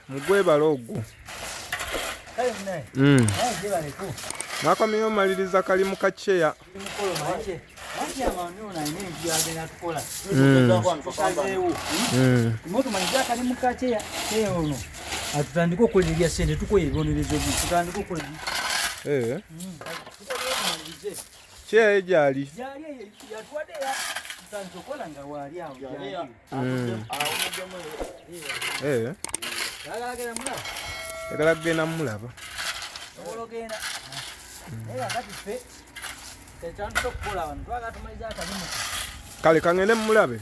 mugwebala ogwo. Nakomyewo maliriza kali mu kaceya. Atutandika okukolera ebya ssente tukoye ebibonerezo bye tutandika okukola kyeya egyali yatuwadde tutandika okukola nga waali awo yagala kugenda mulaba ologenda naye akati ffe tetandika okukola wano twagala tumaliza akalimu kale kangende mulabe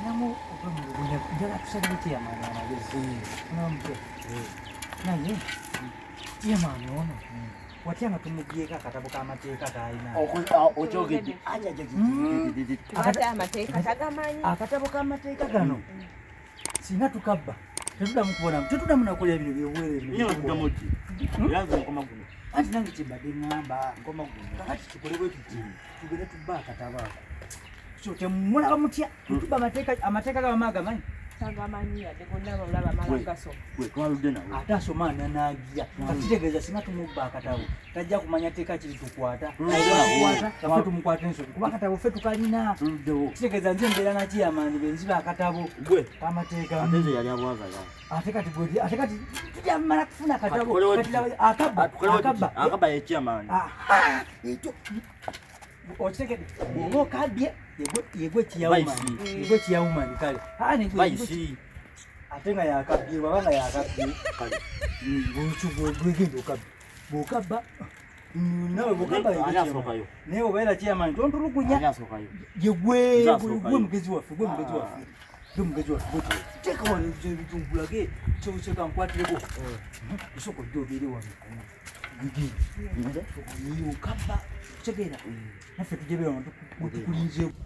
namu njala tusabire kyeyamaani amagezi naye kyeyamaani ono watyanga tumugyeko akatabo k'amateeka k'alina akatabo k'amateeka gano singa tukabba tetuddamu kubona tetuddamu nakolera bino byobwereero anti nange kyembadde ŋŋamba kakati tukolebwe tuti tugende tubba akatabo ako so temulaba mutya tuba amateeka gabamaagamanyi ate asoma nanagira kakitegeeza singa tumubba akatabo tajja kumanya teeka kiri tukwata kafe tumukwata ensobi kuba akatabo ffe tukalina kitegeeza nze mbeera nakiyamaani benziba akatabo kamateeka ate kati tujamala kufuna akatabo akabba yekyamaani okitegedde oba okabbye yegwe kiyawumani kale ate nga yakabbye baba nga yakabbye gwegenda okabba bwokabba nawe bwokabba naye obaera kiyamani tontulugunya yegwe mugezi waffe teeka wano ebitumbulage kyoseka nkwatireko osooka ojja obeere wano okabba kitegeera naffe tujebeera wano tukulinzeeko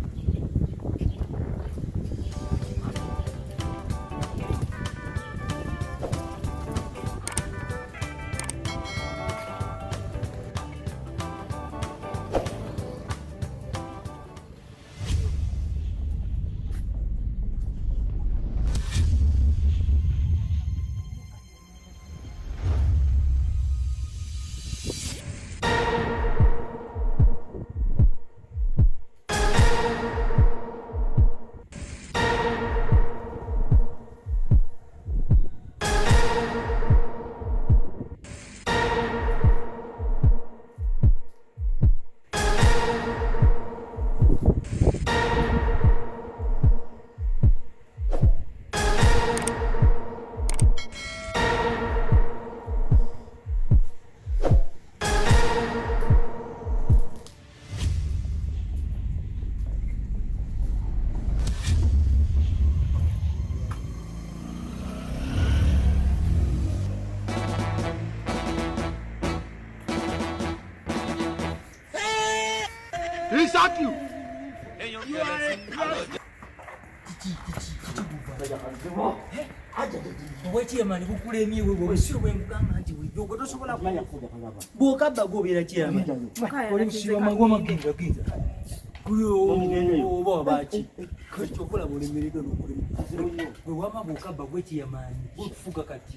Obwekiyamani bukulemye bwe bw'obusiro bw'engugamba nti bw'ojjogo tosobola bw'okabba gw'obeera kiyamani oli busiro amagoma ginza oba wabaki kyokola bw'olemereddwa n'okulema bwe wama bw'okabba gw'ekiyamani bw'okufuga kati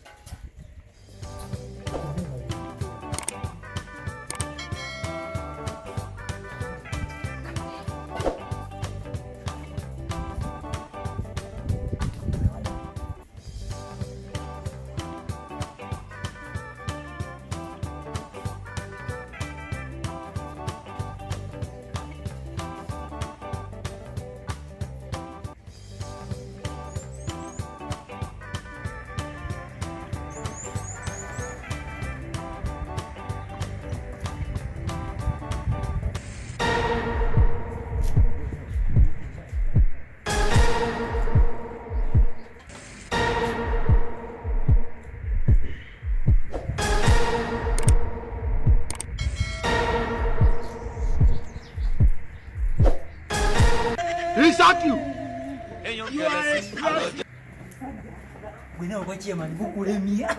Gwena obachema bukulemia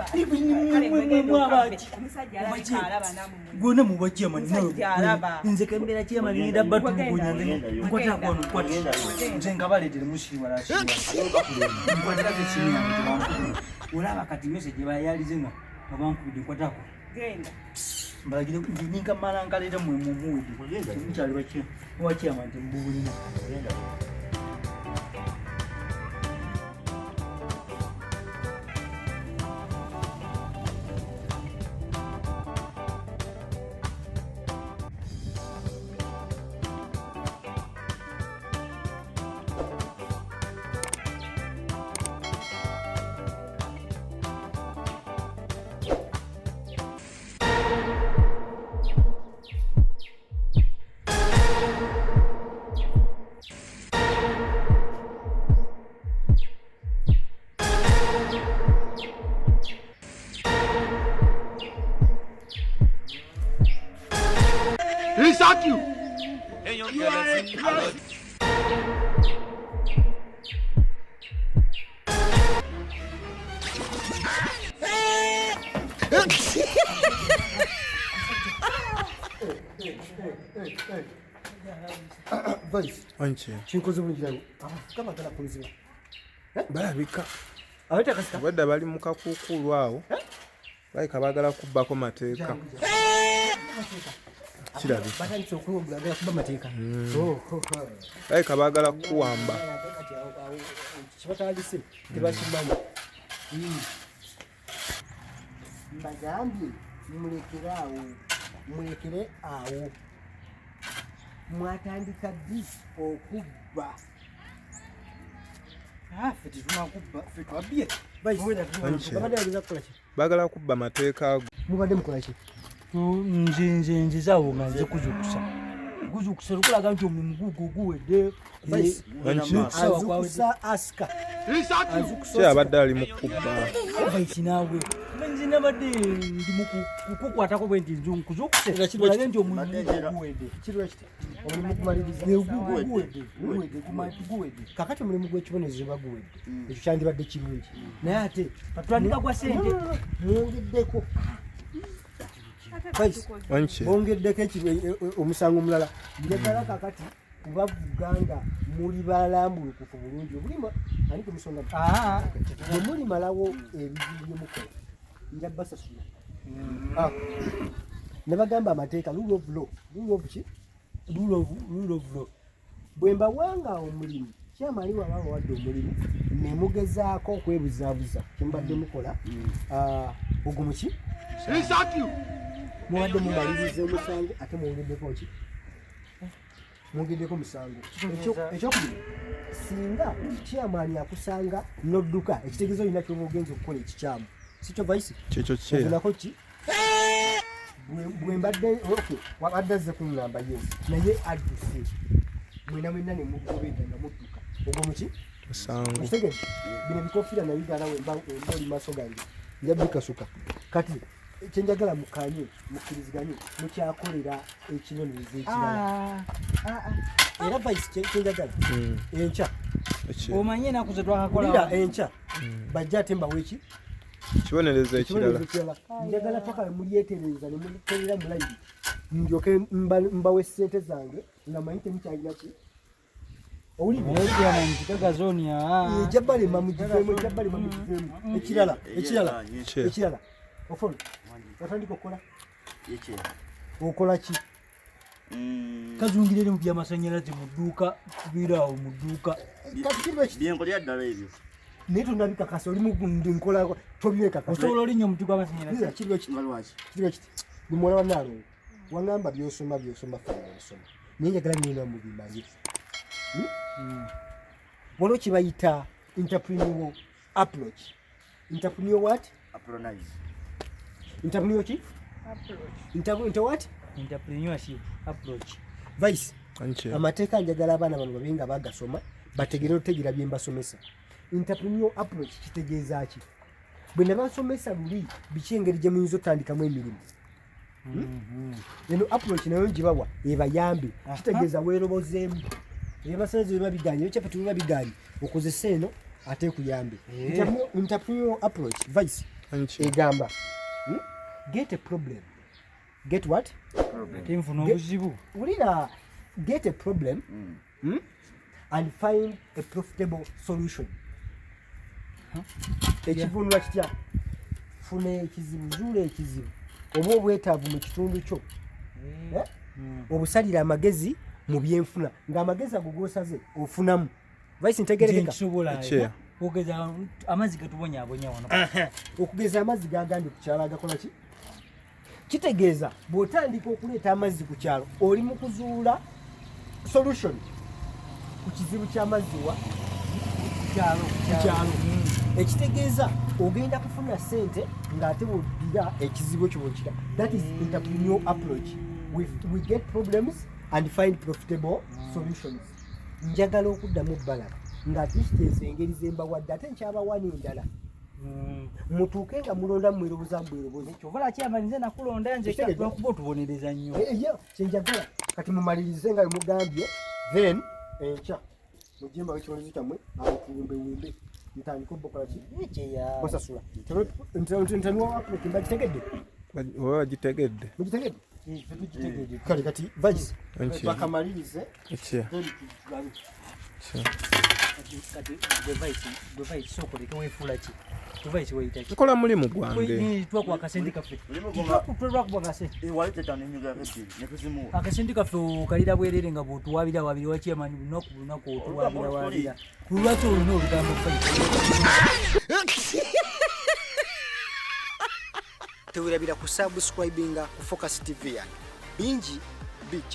mwe abati gwona mu bachema nze kembera chema ninda batu kunyanga nkwata kwa nkwata nze ngabaletera mushiri warashira nkwata chini yangu olaba kati message bayalizenga abankubide nkwatako genda mbagire ninga malanga leta mwe mumuudi mukyali bachema nte mbubulina genda He shot you. Hey, young girl, Vice. Anche. Chinkoze bunjirayo. Kama kala polisi. Balabika. Aweta kasika. Wadda bali mu kakuukulu awo. Balika baagala kubbako mateeka. Kirabika. Batandise okuwogera kuba mateeka. Balika baagala kuwamba. Kibatandise tebakimanyi. Mbagambye mulekere awo. Mwatandika ddi okubba. Feti tunakubba feti wabye. Baagala kubba mateeka ago. Mubadde mukola ki? nze zaawo nga nze kuzukusa lukulaga nti omulimu guwedde azukusa aska kyabadde ali mu kubba vaisi naawe nze nabadde ndi mukukwatako bwe nti nze nkuzukuse olage nti omulimu guwedde omulimu gumaliriza guwedde kakati omulimu gw'ekibonezebwa guwedde ekyo kyandibadde kirungi naye ate patwandika gwa sente mwongeddeko Anche. Bongeddeko omusango omulala njagala kakati kubavuganga muli balambulukufu bulungi obulima ani ku misonga bwe muli malawo ebizibu byemukola nja basasula ne bagamba amateeka rule of law bwe mbawanga omulimu kyamali waba wadde omulimu ne mugezaako okwebuzaabuza kyembadde mukola ogumuki mubadde mumaliriza omusango ate mwongeddeko ki mwongeddeko musango ekyokubiri singa kyamaani akusanga nodduka ekitegezo olina kyoba ogenza okukola ekikyamu sikyo vaisi kyekyo kyerako ki bwe mbadde wabadde azze kuŋŋamba yesi naye adduse mwena mwenna ne mugobedda nga mudduka ogwo muki musango kitegedde bino bikofiira nabigalawo emba oli maaso gange njabikasuka kati ekyenjagala mukanye mukkiriziganye mukyakolera ekibonerezo ekirala era vaisi kyenjagala enkya omanye enaku ze twakakola enkya bajja ate mbaweeki kibonerezo ekirala njagala paka mulyetereza ne mukolera mulayiri ndyoke mbawe ssente zange nga manyi temukyalira ki ejabbalema mugivemu ekirala ofolo watandika okukola okola ki kazungirire mu byamasanyalaze mu dduuka kubiraawo mu dduuka byenkolera ddala ebyo naye tonabikakasa oli nkola tobyekakasa osobola olinya omuti gw'amasanyalaze kiriwe kiti bwe muwala wa Naalongo wangamba byosoma bisoma naye njagala nina mubimanye waliwo kibayita entrepreneurial approach. Entrepreneurial what? Entrepreneurial ki? Into what? Entrepreneurship approach. Vice. Anche. Amateeka njagala abaana bano babenga bagasoma bategere otegira bye mbasomesa. Entrepreneurial approach kitegeeza ki? Bwe nabasomesa luli bikyengeri gye muyinza otandikamu emirimu. Eno approach nayo njibawa ebayambe kitegeeza weerobozeemu. Ebaseze biba biganye, ekyapatu biba biganye. Okozesa eno ate kuyambe. Entrepreneurial approach vice egamba get a problem. Get what? Get a problem and find a profitable solution. Ekivunwa kitya funa ekizibu zuula ekizibu oba obwetaavu mu kitundu kyo obusalira amagezi mu byenfuna ng'amagezi ago g'osaze ofunamu vice ntegerekeka okugeza amazzi getubonyaabonya wano okugeza amazzi gagambye ku kyalo agakola ki kitegeeza bw'otandika okuleeta amazzi ku kyalo oli mu kuzuula solution ku kizibu ky'amazzi wa kyalo ekitegeeza ogenda kufuna ssente ng'ate bw'oddira ekizibu ekyo bwekira. That is entrepreneurial approach. We get problems and find profitable solutions. Njagala okuddamu balaba ng'ate kiteesa engeri ze mbawadde ate nkyabawana endala mutuuke nga mulonda mweroboza bwerobozi kyovala kyama nze nakulonda nze lwakuba otubonereza nnyo kyenjagala kati mumalirize nga bemugambye then enkya mujimba wekibonezi kyammwe abutuwumbewumbe ntandika obukola ki osasula ntaniwa apureki mbagitegedde oba bagitegedde mugitegedde kale kati vice bakamalirize tukola mulimu gwange akasente kaffe okalira bwerere nga bwotuwabira wabiri wakyemani lunaku otuwabira lulwaki olina olugambo tewerabira ku subscribinga ku Focus TV yange bingi bica